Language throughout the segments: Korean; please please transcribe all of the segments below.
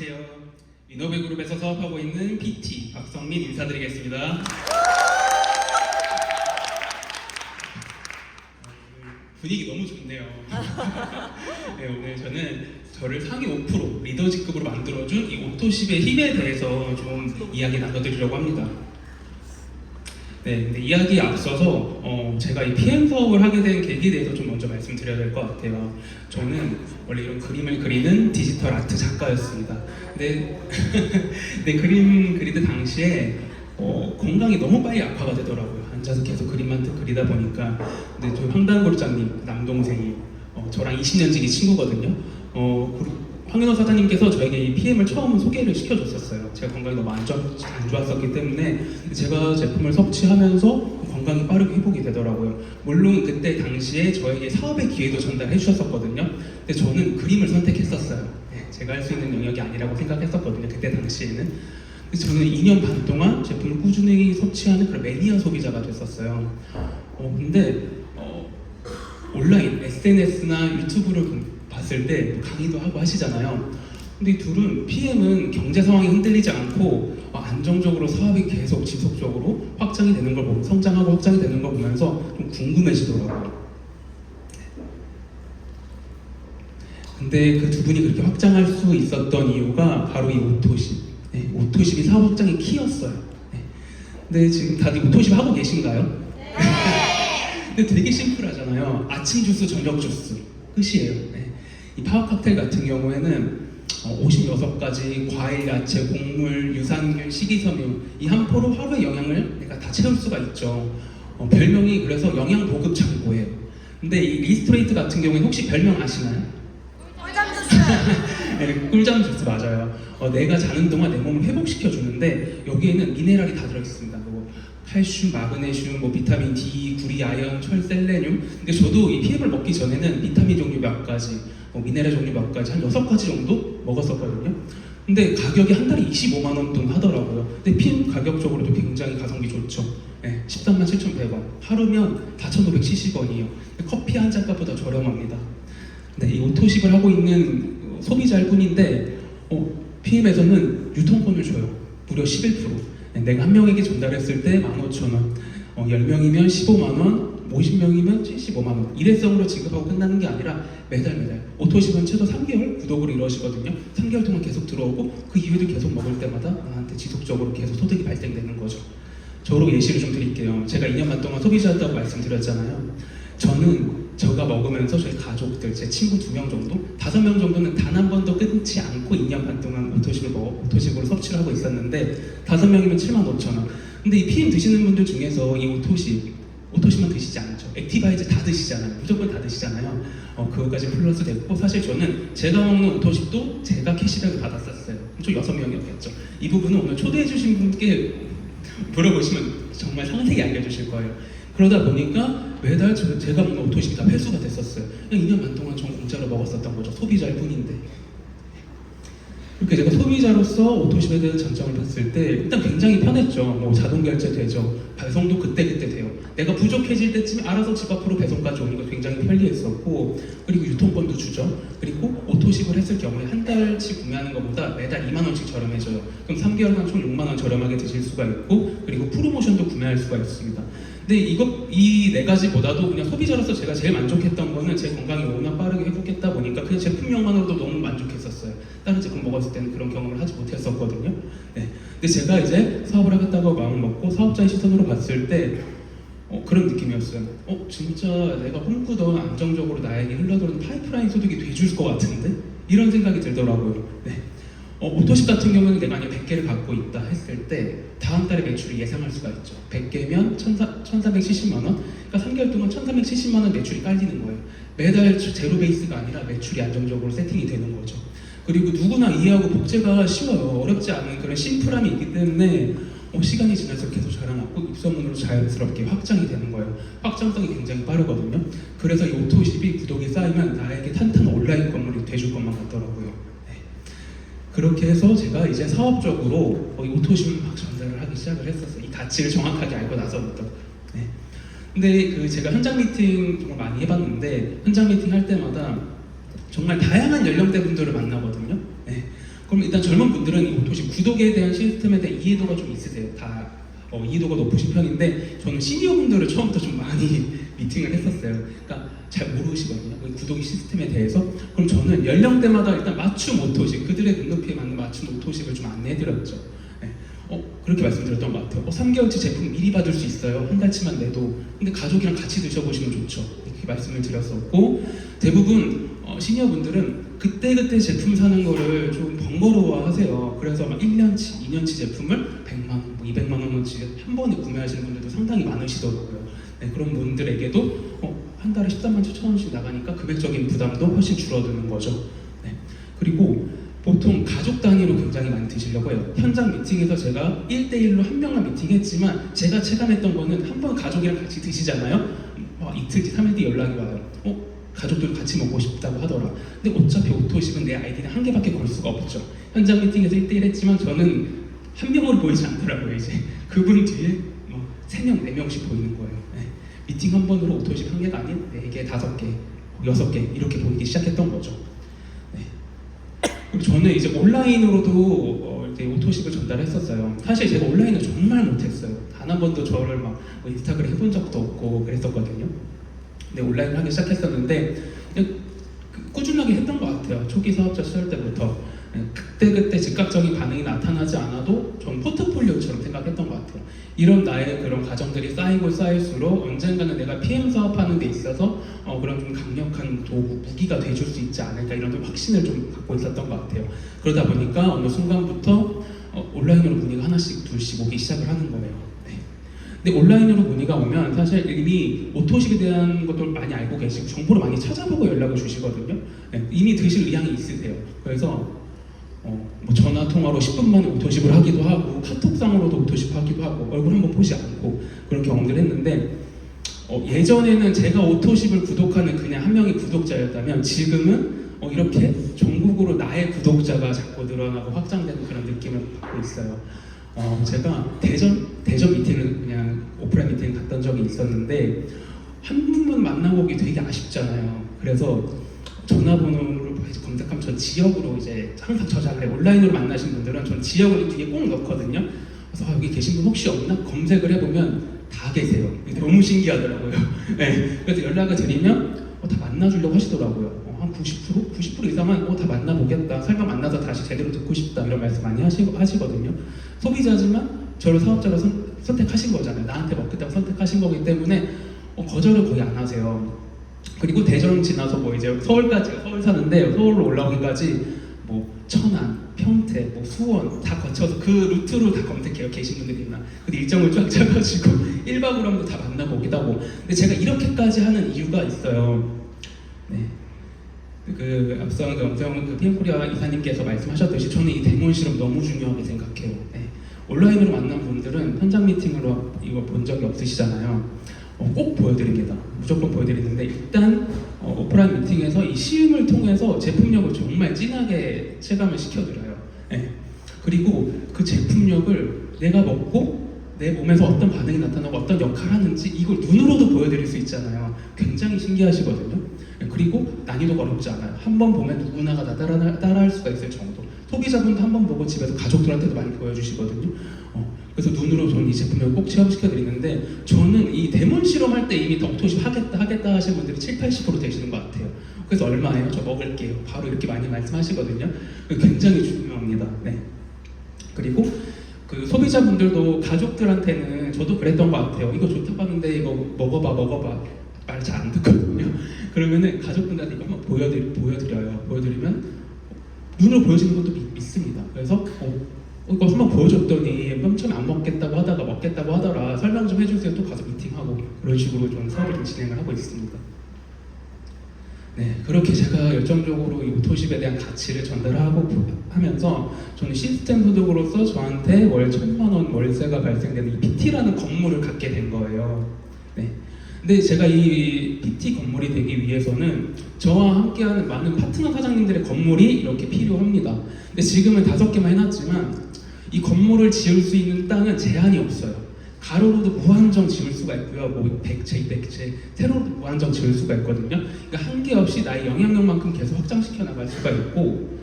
안녕하세요. 이노베그룹에서 사업하고 있는 PT 박성민 인사드리겠습니다. 분위기 너무 좋네요. 네, 오늘 저는 저를 상위 5% 리더 직급으로 만들어준 이 오토십의 힘에 대해서 좀 이야기 나눠드리려고 합니다. 네, 근데 이야기에 앞서서 제가 이 PM 사업을 하게 된 계기에 대해서 좀 먼저 말씀드려야 될 것 같아요. 저는 원래 이런 그림을 그리는 디지털 아트 작가였습니다. 근데 그림 그리던 당시에 건강이 너무 빨리 악화가 되더라고요. 앉아서 계속 그림만 그리다 보니까. 근데 저 황단골장님 남동생이 저랑 20년 지기 친구거든요. 황인호 사장님께서 저에게 이 PM을 처음 소개를 시켜줬었어요. 제가 건강이 너무 안 좋았었기 때문에 제가 제품을 섭취하면서 건강이 빠르게 회복이 되더라고요. 물론 그때 당시에 저에게 사업의 기회도 전달해 주셨었거든요. 근데 저는 그림을 선택했었어요. 네, 제가 할 수 있는 영역이 아니라고 생각했었거든요. 그때 당시에는. 그래서 저는 2년 반 동안 제품을 꾸준히 섭취하는 그런 매니아 소비자가 됐었어요. 근데 온라인, SNS나 유튜브를 봤을 때 강의도 하고 하시잖아요. 근데 이 둘은 PM은 경제 상황이 흔들리지 않고 안정적으로 사업이 계속 지속적으로 확장이 되는 걸 보고 성장하고 확장이 되는 걸 보면서 좀 궁금해지더라고요. 근데 그 두 분이 그렇게 확장할 수 있었던 이유가 바로 이 오토십. 네, 오토십이 사업 확장의 키였어요. 네. 근데 지금 다들 오토십 하고 계신가요? 네. 근데 되게 심플하잖아요. 아침 주스, 저녁 주스 끝이에요. 네. 이 파워 칵테일 같은 경우에는 56가지 과일, 야채, 곡물, 유산균, 식이섬유 이 한 포로 하루의 영양을 내가 다 채울 수가 있죠. 별명이 그래서 영양 보급 창고예요. 근데 이 리스토레이트 같은 경우에는 혹시 별명 아시나요? 꿀잠 주스! 네, 꿀잠 주스 맞아요. 내가 자는 동안 내 몸을 회복시켜 주는데 여기에는 미네랄이 다 들어있습니다. 뭐 칼슘, 마그네슘, 뭐 비타민 D, 구리, 아연, 철, 셀레늄. 근데 저도 이 PM을 먹기 전에는 비타민 종류 몇 가지, 미네랄 종류 몇 가지, 한 6가지 정도 먹었었거든요. 근데 가격이 한 달에 25만 원 돈 하더라고요. 근데 PM 가격적으로도 굉장히 가성비 좋죠. 네, 13만 7,100원. 하루면 4,570원이에요. 커피 한 잔 값보다 저렴합니다. 네, 이 오토십을 하고 있는 소비자일 뿐인데 PM에서는 유통권을 줘요. 무려 11%. 네, 내가 한 명에게 전달했을 때 15,000원, 10명이면 15만원, 50명이면 75만원. 일회성으로 지급하고 끝나는 게 아니라 매달 오토십은 최소 3개월 구독을 이루어지거든요. 3개월 동안 계속 들어오고 그 이후에도 계속 먹을 때마다 나한테 지속적으로 계속 소득이 발생되는 거죠. 저로 예시를 좀 드릴게요. 제가 2년 반 동안 소비자였다고 말씀드렸잖아요. 저는 제가 먹으면서 저희 가족들, 제 친구 2명 정도, 5명 정도는 단 한 번도 끊지 않고 2년 반 동안 오토십으로 섭취를 하고 있었는데 5명이면 75,000원. 근데 이 PM 드시는 분들 중에서 이 오토십만 드시지 않죠. 액티바이즈 다 드시잖아요. 무조건 다 드시잖아요. 그거까지 플러스 됐고, 사실 저는 제가 먹는 오토십도 제가 캐시백을 받았었어요. 총 6명이었겠죠. 이 부분은 오늘 초대해주신 분께 물어보시면 정말 상세히 알려주실 거예요. 그러다 보니까 매달 제가 먹는 오토십이 다 회수가 됐었어요. 그냥 2년 반 동안 전 공짜로 먹었었던 거죠. 소비자일 뿐인데. 이렇게 제가 소비자로서 오토십에 대한 장점을 봤을 때 일단 굉장히 편했죠. 뭐 자동 결제 되죠. 배송도 그때그때 돼요. 내가 부족해질 때쯤 알아서 집 앞으로 배송까지 오는 거 굉장히 편리했었고, 그리고 유통권도 주죠. 그리고 오토십을 했을 경우에 한 달치 구매하는 것보다 매달 2만 원씩 저렴해져요. 그럼 3개월간 총 6만 원 저렴하게 드실 수가 있고, 그리고 프로모션도 구매할 수가 있습니다. 근데 이 4가지보다도 그냥 소비자로서 제가 제일 만족했던 거는 제 건강이 워낙 빠르게 회복했다 보니까 그냥 제품명만으로도 너무 만족했었어요. 다른 제품 먹었을 때는 그런 경험을 하지 못했었거든요. 네. 근데 제가 이제 사업을 하겠다고 마음을 먹고 사업자의 시선으로 봤을 때 그런 느낌이었어요. 진짜 내가 꿈꾸던 안정적으로 나에게 흘러들어오는 파이프라인 소득이 돼줄 것 같은데? 이런 생각이 들더라고요. 네. 오토십 같은 경우는 내가 만약 100개를 갖고 있다 했을 때 다음 달에 매출을 예상할 수가 있죠. 100개면 1,470만 원. 그러니까 3개월 동안 1,370만 원 매출이 깔리는 거예요. 매달 제로 베이스가 아니라 매출이 안정적으로 세팅이 되는 거죠. 그리고 누구나 이해하고 복제가 쉬워요. 어렵지 않은 그런 심플함이 있기 때문에 시간이 지날수록 계속 자라났고 입소문으로 자연스럽게 확장이 되는 거예요. 확장성이 굉장히 빠르거든요. 그래서 이 오토십이 구독이 쌓이면 나에게 탄탄한 온라인 건물이 돼줄 것만 같더라고요. 그렇게 해서 제가 이제 사업적으로 이 오토십을 막 전달을 하기 시작을 했었어요. 이 가치를 정확하게 알고 나서부터. 네. 근데 제가 현장 미팅 정말 많이 해봤는데 현장 미팅 할 때마다 정말 다양한 연령대 분들을 만나거든요. 네. 그럼 일단 젊은 분들은 이 오토십 구독에 대한 시스템에 대한 이해도가 좀 있으세요. 다 이해도가 높으신 편인데 저는 시니어 분들을 처음부터 좀 많이 미팅을 했었어요. 그러니까 잘 모르시거든요. 그 구독 시스템에 대해서. 그럼 저는 연령대마다 일단 맞춤 오토십, 그들의 눈높이에 맞는 맞춤 오토십을 좀 안내해드렸죠. 네. 그렇게 말씀드렸던 것 같아요. 3개월치 제품 미리 받을 수 있어요. 한 달치만 내도. 근데 가족이랑 같이 드셔보시면 좋죠. 이렇게 말씀을 드렸었고, 대부분 시니어분들은 그때그때 제품 사는 거를 좀 번거로워 하세요. 그래서 막 1년치, 2년치 제품을 100만 원, 뭐 200만 원어치 한 번에 구매하시는 분들도 상당히 많으시더라고요. 네, 그런 분들에게도 한 달에 13만 7천 원씩 나가니까 금액적인 부담도 훨씬 줄어드는 거죠. 네. 그리고 보통 가족 단위로 굉장히 많이 드시려고 해요. 현장 미팅에서 제가 1대1로 한 명만 미팅했지만 제가 체감했던 거는 한 번 가족이랑 같이 드시잖아요. 이틀 뒤, 3일 뒤 연락이 와요. 가족들 같이 먹고 싶다고 하더라. 근데 어차피 오토십은 내 아이디는 한 개밖에 걸 수가 없죠. 현장 미팅에서 1대1 했지만 저는 한 명으로 보이지 않더라고요. 이제 그분 뒤에 3명, 4명씩 보이는 거예요. 네. 미팅 한 번으로 오토십 한 개가 아닌 4개, 5개, 6개 이렇게 보이기 시작했던 거죠. 네. 그리고 저는 이제 온라인으로도 이제 오토십을 전달했었어요. 사실 제가 온라인을 정말 못했어요. 단 한 번도 저를 막 인스타그램 해본 적도 없고 그랬었거든요. 근데 온라인을 하기 시작했었는데 그냥 꾸준하게 했던 것 같아요. 초기 사업자 시절 때부터. 그때 즉각적인 반응이 나타나지 않아도 전 포트폴리오처럼 생각했던 것 같아요. 이런 나의 그런 과정들이 쌓이고 쌓일수록 언젠가는 내가 PM 사업하는 데 있어서 그런 좀 강력한 도구, 무기가 돼줄 수 있지 않을까 이런 좀 확신을 좀 갖고 있었던 것 같아요. 그러다 보니까 어느 순간부터 온라인으로 문의가 하나씩 둘씩 오기 시작을 하는 거예요. 근데 온라인으로 문의가 오면 사실 이미 오토십에 대한 것도 많이 알고 계시고 정보를 많이 찾아보고 연락을 주시거든요. 네, 이미 드실 의향이 있으세요. 그래서 뭐 전화 통화로 10분 만에 오토십을 하기도 하고 카톡상으로도 오토십 하기도 하고 얼굴 한번 보지 않고 그런 경험들을 했는데 예전에는 제가 오토십을 구독하는 그냥 한 명의 구독자였다면 지금은 이렇게 전국으로 나의 구독자가 자꾸 늘어나고 확장되는 그런 느낌을 받고 있어요. 제가 대전 미팅을 그냥 오프라인 미팅 갔던 적이 있었는데 한 분만 만나보기 되게 아쉽잖아요. 그래서 전화번호를 검색하면 전 지역으로 이제 항상 저장을 해요. 온라인으로 만나신 분들은 전 지역을 뒤에 꼭 넣거든요. 그래서 여기 계신 분 혹시 없나 검색을 해보면 다 계세요. 너무 신기하더라고요. 네, 그래서 연락을 드리면 다 만나주려고 하시더라고요. 한 90% 이상은 다 만나보겠다. 설마 만나서 다시 제대로 듣고 싶다 이런 말씀 많이 하시거든요. 소비자지만 저를 사업자로 선택하신 거잖아요. 나한테 먹겠다고 선택하신 거기 때문에 거절을 거의 안 하세요. 그리고 대전 지나서 뭐 이제 서울까지 서울 사는데 서울로 올라오기까지 뭐 천안, 평택, 뭐 수원 다 거쳐서 그 루트로 다 검색해요. 계신 분들이 있나. 근데 일정을 쫙 짜가지고 1박으로 하면 다 만나보기도 하고. 근데 제가 이렇게까지 하는 이유가 있어요. 네. 앞서 엄태영 PM코리아 이사님께서 말씀하셨듯이 저는 이 데몬 실험 너무 중요하게 생각해요. 네. 온라인으로 만난 분들은 현장 미팅으로 이거 본 적이 없으시잖아요. 꼭 보여드립니다. 무조건 보여드리는데 일단 오프라인 미팅에서 이 시음을 통해서 제품력을 정말 진하게 체감을 시켜드려요. 네. 그리고 그 제품력을 내가 먹고 내 몸에서 어떤 반응이 나타나고 어떤 역할을 하는지 이걸 눈으로도 보여드릴 수 있잖아요. 굉장히 신기하시거든요. 그리고 난이도가 어렵지 않아요. 한 번 보면 누구나가 다 따라할 수가 있을 정도. 소비자분도 한 번 보고 집에서 가족들한테도 많이 보여주시거든요. 그래서 눈으로 저는 이 제품을 꼭 체험시켜드리는데 저는 이 데몬 실험할 때 이미 오토십 하겠다 하시는 분들이 70-80% 되시는 것 같아요. 그래서 얼마예요? 저 먹을게요. 바로 이렇게 많이 말씀하시거든요. 굉장히 중요합니다. 네. 그리고 그 소비자분들도 가족들한테는 저도 그랬던 것 같아요. 이거 좋다고 하는데 이거 먹어봐 말 잘 안 듣거든요. 그러면은 가족분들한테 이거 한번 보여드려요. 보여드리면 눈으로 보여지는 것도 믿습니다. 그래서 이거 한번 보여줬더니 맨 처음에 안 먹겠다고 하다가 먹겠다고 하더라. 설명 좀 해주세요. 또 가서 미팅하고 그런 식으로 좀 사업을 좀 진행을 하고 있습니다. 네, 그렇게 제가 열정적으로 이 오토십에 대한 가치를 전달하고 하면서 저는 시스템 소득으로서 저한테 월 1,000만 원 월세가 발생되는 이 PT라는 건물을 갖게 된 거예요. 네. 근데 제가 이 PT 건물이 되기 위해서는 저와 함께하는 많은 파트너 사장님들의 건물이 이렇게 필요합니다. 근데 지금은 5개만 해놨지만 이 건물을 지을 수 있는 땅은 제한이 없어요. 가로로도 무한정 지을 수가 있고요. 뭐 100채, 200채, 세로로도 무한정 지을 수가 있거든요. 그러니까 한계 없이 나의 영향력만큼 계속 확장시켜 나갈 수가 있고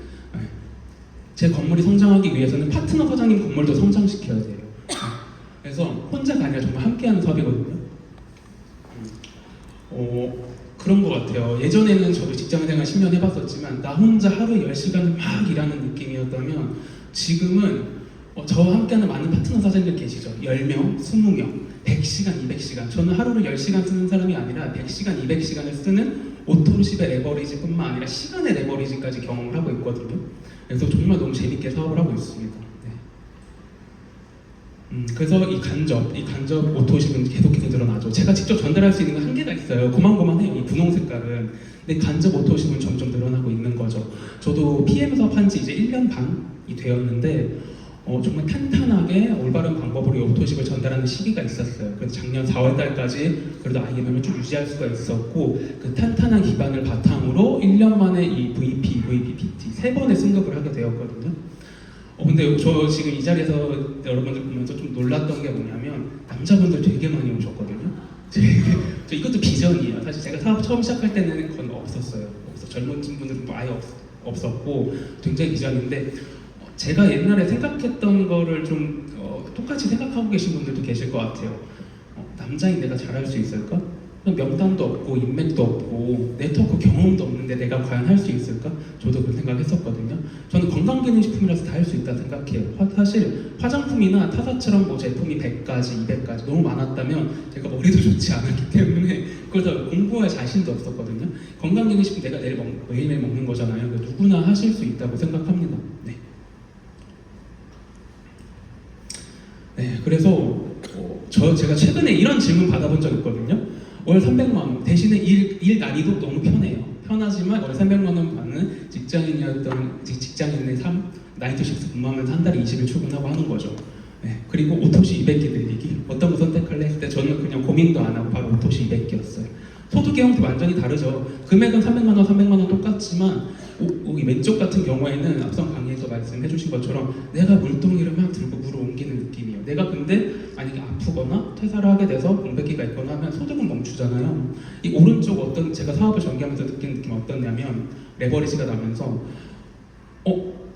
제 건물이 성장하기 위해서는 파트너 사장님 건물도 성장시켜야 돼요. 그래서 혼자가 아니라 정말 함께하는 사업이거든요. 그런 것 같아요. 예전에는 저도 직장생활 10년 해봤었지만 나 혼자 하루에 10시간을 막 일하는 느낌이었다면 지금은 저와 함께하는 많은 파트너 사장님들 계시죠. 10명, 20명, 100시간, 200시간. 저는 하루를 10시간 쓰는 사람이 아니라 100시간, 200시간을 쓰는 오토로십의 레버리지뿐만 아니라 시간의 레버리지까지 경험을 하고 있거든요. 그래서 정말 너무 재밌게 사업을 하고 있습니다. 네. 그래서 이 간접 오토십은 계속해서 늘어나죠. 제가 직접 전달할 수 있는 건 한계가 있어요. 고만고만해요, 이 분홍 색깔은. 근데 간접 오토십은 점점 늘어나고 있는 거죠. 저도 PM 사업한 지 이제 1년 반이 되었는데 정말 탄탄하게 올바른 방법으로 이 오토십을 전달하는 시기가 있었어요. 그래서 작년 4월 달까지 그래도 IMM을 쭉 유지할 수가 있었고 그 탄탄한 기반을 바탕으로 1년 만에 이 VP, PT 세 번의 승급을 하게 되었거든요. 근데 저 지금 이 자리에서 여러분들 보면서 좀 놀랐던 게 뭐냐면 남자분들 되게 많이 오셨거든요. 저 이것도 비전이에요. 사실 제가 사업 처음 시작할 때는 그건 없었어요. 젊은 분들은 아예 없었고 굉장히 비전인데 제가 옛날에 생각했던 거를 좀 똑같이 생각하고 계신 분들도 계실 것 같아요. 남자인 내가 잘할 수 있을까? 명단도 없고 인맥도 없고 네트워크 경험도 없는데 내가 과연 할 수 있을까? 저도 그 생각했었거든요. 저는 건강기능식품이라서 다 할 수 있다 생각해요. 사실 화장품이나 타사처럼 뭐 제품이 100가지, 200가지 너무 많았다면 제가 머리도 좋지 않았기 때문에 그걸 다 공부할 자신도 없었거든요. 건강기능식품 내가 매일매일 먹는 거잖아요. 누구나 하실 수 있다고 생각합니다. 네. 네, 그래서 제가 최근에 이런 질문 받아본 적 있거든요. 월 300만 원 대신에 일 난이도 너무 편해요. 편하지만 월 300만 원 받는 직장인의 삶, 9to6 근무하면서 한 달에 20일 출근하고 하는 거죠. 네, 그리고 오토시 200개 늘리기. 어떤 거 선택할래 했을 때 저는 그냥 고민도 안 하고 바로 오토시 200개였어요. 소득의 형태 완전히 다르죠. 금액은 300만 원, 300만 원 똑같지만 이 왼쪽 같은 경우에는 앞선 강의에서 말씀해 주신 것처럼 내가 물동이를 막 들고 물을 옮기는 느낌이에요. 내가 근데 만약에 아프거나 퇴사를 하게 돼서 공백기가 있거나 하면 소득은 멈추잖아요. 이 오른쪽 제가 사업을 전개하면서 느낀 느낌이 어떻냐면 레버리지가 나면서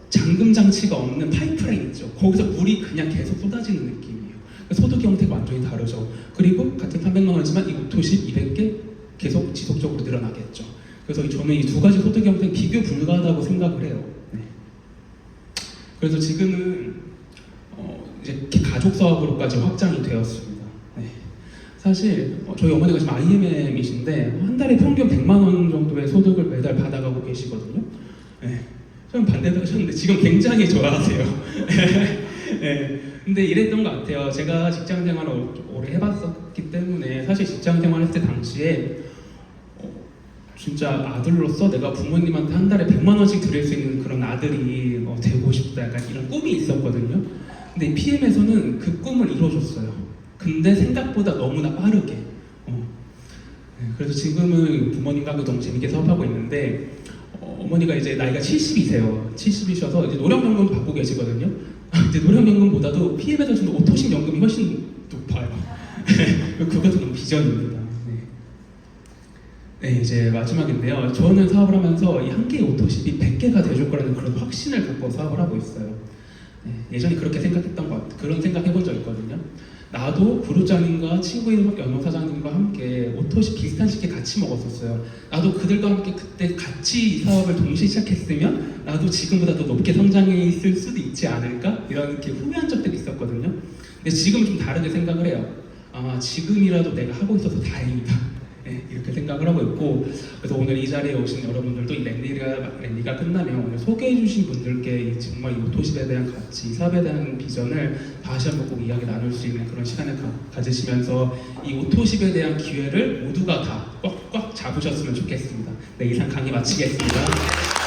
잠금 장치가 없는 파이프라인 있죠. 거기서 물이 그냥 계속 쏟아지는 느낌이에요. 소득의 형태가 완전히 다르죠. 그리고 같은 300만 원이지만 이 오토십 200개 계속 지속적으로 늘어나겠죠. 그래서 저는 이 두 가지 소득 형태는 비교 불가하다고 생각을 해요. 네. 그래서 지금은 이제 가족 사업으로까지 확장이 되었습니다. 네. 사실 저희 어머니가 지금 IMM이신데 한 달에 평균 100만 원 정도의 소득을 매달 받아가고 계시거든요. 네. 처음 반대도 하셨는데 지금 굉장히 좋아하세요. 네. 근데 이랬던 것 같아요. 제가 직장 생활을 오래 해봤었기 때문에 사실 직장 생활 했을 때 당시에 진짜 아들로서 내가 부모님한테 한 달에 100만 원씩 드릴 수 있는 그런 아들이 되고 싶다 약간 이런 꿈이 있었거든요. 근데 PM에서는 그 꿈을 이뤄줬어요. 근데 생각보다 너무나 빠르게. 그래서 지금은 부모님과 너무 재밌게 사업하고 있는데 어머니가 이제 나이가 70이세요. 70이셔서 이제 노령연금 받고 계시거든요. 이제 노령연금보다도 PM에서 주는 오토식 연금이 훨씬 높아요. 그것도 너무 비전입니다. 네, 이제 마지막인데요. 저는 사업을 하면서 이 한 개의 오토십이 100개가 돼줄 거라는 그런 확신을 갖고 사업을 하고 있어요. 네, 예전에 그렇게 생각했던 것 같아요. 그런 생각 해본 적 있거든요. 나도 부루장님과 친구인 영업사장님과 함께 오토십 비슷한 시기에 같이 먹었었어요. 나도 그들과 함께 그때 같이 이 사업을 동시에 시작했으면 나도 지금보다 더 높게 성장했을 수도 있지 않을까? 이렇게 후회한 적들이 있었거든요. 근데 지금은 좀 다르게 생각을 해요. 지금이라도 내가 하고 있어서 다행이다. 네, 이렇게 생각을 하고 있고, 그래서 오늘 이 자리에 오신 여러분들도 이 랠리가 끝나면 오늘 소개해 주신 분들께 정말 이 오토십에 대한 가치, 이 사업에 대한 비전을 다시 한번 꼭 이야기 나눌 수 있는 그런 시간을 가지시면서 이 오토십에 대한 기회를 모두가 다 꽉꽉 잡으셨으면 좋겠습니다. 네, 이상 강의 마치겠습니다.